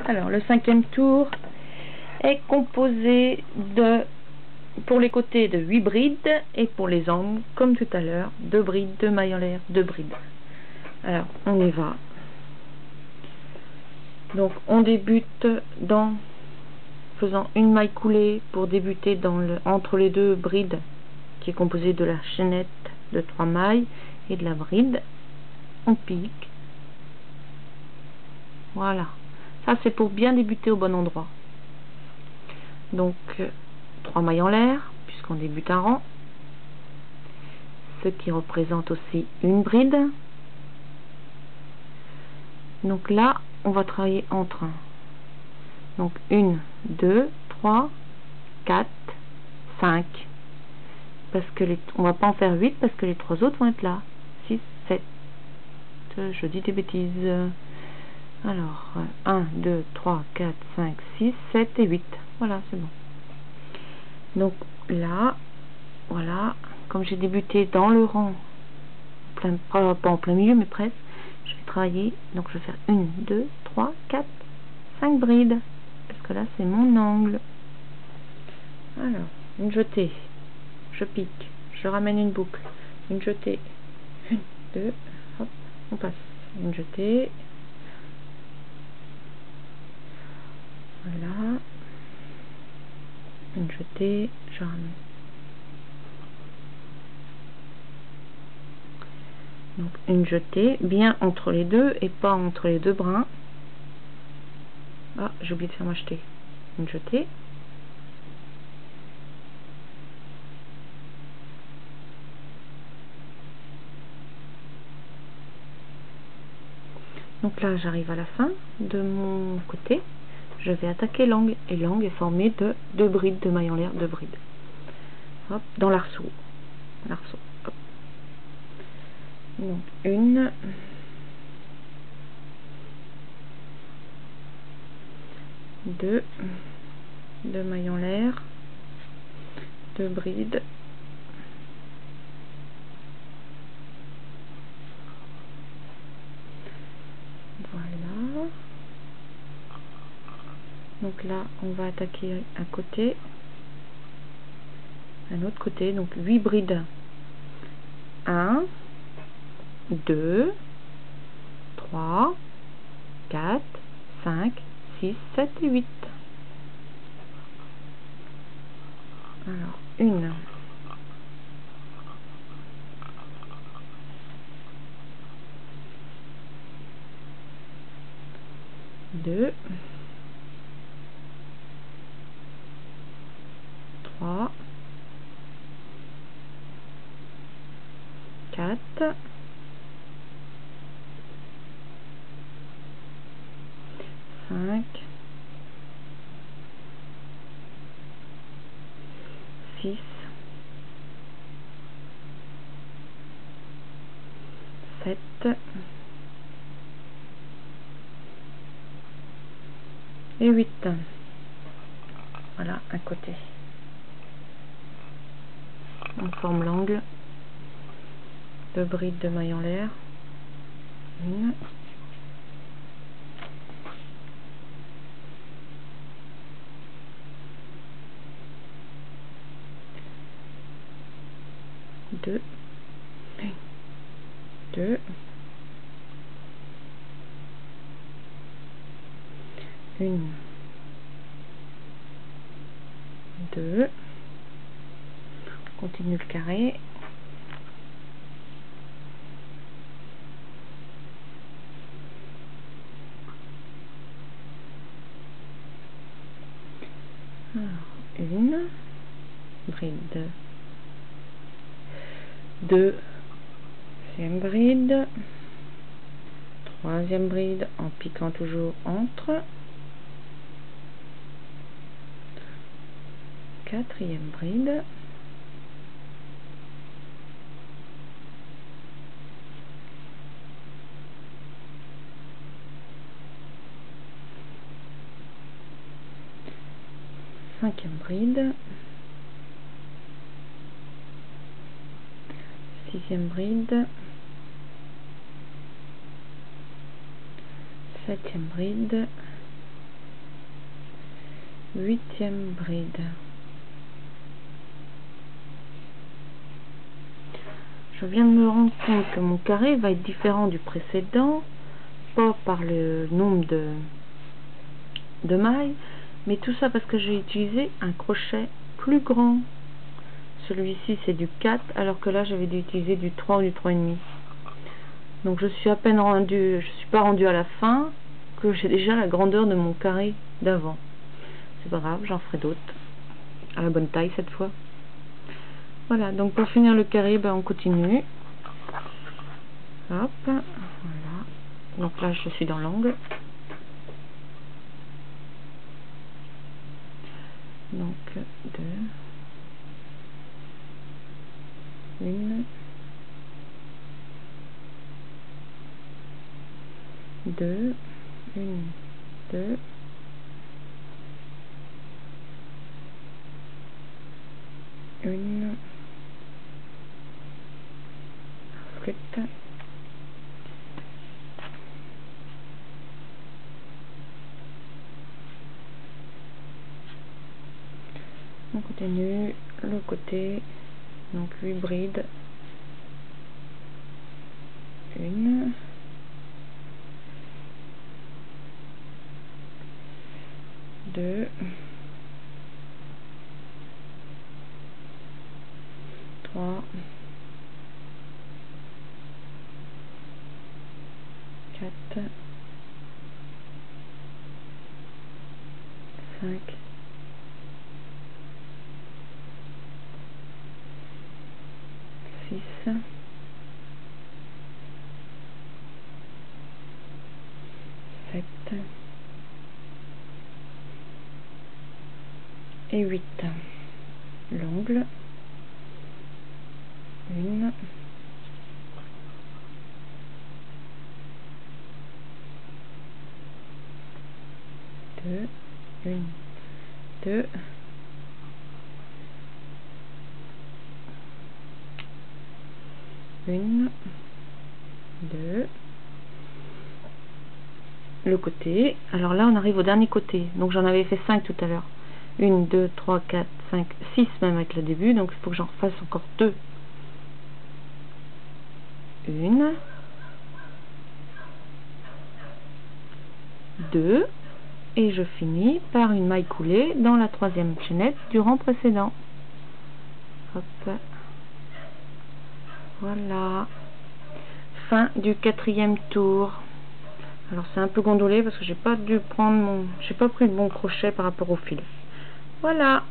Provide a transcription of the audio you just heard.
Alors, le cinquième tour est composé de, pour les côtés, de 8 brides et pour les angles, comme tout à l'heure, 2 brides, 2 mailles en l'air, 2 brides. Alors, on y va. Donc, on débute dans faisant une maille coulée pour débuter dans entre les 2 brides, qui est composée de la chaînette de 3 mailles et de la bride. On pique. Voilà. Ça, c'est pour bien débuter au bon endroit. Donc, 3 mailles en l'air, puisqu'on débute un rang, ce qui représente aussi une bride. Donc là, on va travailler entre, donc 1, 2, 3, 4, 5, parce que on va pas en faire 8 parce que les 3 autres vont être là. 6, 7, je dis des bêtises. Alors, 1, 2, 3, 4, 5, 6, 7 et 8. Voilà, c'est bon. Donc là, voilà, comme j'ai débuté dans le rang, pas en plein milieu, mais presque, je vais travailler, donc je vais faire 1, 2, 3, 4, 5 brides, parce que là c'est mon angle. Alors, une jetée, je pique, je ramène une boucle, une jetée, 1, 2, hop, on passe, une jetée, voilà, une jetée, je ramène. Donc une jetée bien entre les deux et pas entre les deux brins. Ah, j'ai oublié de faire ma jetée. Une jetée. Donc là, j'arrive à la fin de mon côté. Je vais attaquer l'angle. Et l'angle est formé de 2 brides de mailles en l'air, 2 brides. Hop, dans l'arceau. L'arceau. Hop. Donc une. 2. 2 mailles en l'air. 2 brides. Voilà. Donc là, on va attaquer un côté, un autre côté, donc 8 brides. 1, 2, 3, 4, 5, 6, 7 et 8. Alors, 1. 2, 3, 4, 5, 6, 7 et 8. Voilà, un côté. On forme l'angle. 2 brides de mailles en l'air. 1. 2. 2. 1. 2. On continue le carré. Alors, 1 bride, 2, deuxième bride, troisième bride en piquant toujours entre, quatrième bride, cinquième bride, sixième bride, septième bride, 8e bride. Je viens de me rendre compte que mon carré va être différent du précédent, pas par le nombre de mailles, mais tout ça parce que j'ai utilisé un crochet plus grand. Celui-ci c'est du 4, alors que là j'avais dû utiliser du 3 ou du 3,5. Donc je suis à peine rendu, je suis pas rendu à la fin, que j'ai déjà la grandeur de mon carré d'avant. C'est pas grave, j'en ferai d'autres, à la bonne taille cette fois. Voilà, donc pour finir le carré, ben, on continue. Hop, voilà. Donc là je suis dans l'angle. Donc 2, 1, 2, 1, 2, 1, flûte, on continue le côté, donc 8 brides, 1, 2, 3, 4, 5, 6, 7 et 8. L'angle, 1, 2, 1, 2, 1, 2, le côté. Alors là on arrive au dernier côté, donc j'en avais fait 5 tout à l'heure, 1, 2, 3, 4, 5, 6 même avec le début, donc il faut que j'en refasse encore 2, 1, 2, et je finis par une maille coulée dans la 3e chaînette du rang précédent. Hop, voilà, fin du 4e tour. Alors c'est un peu gondolé parce que j'ai pas pris le bon crochet par rapport au fil. Voilà.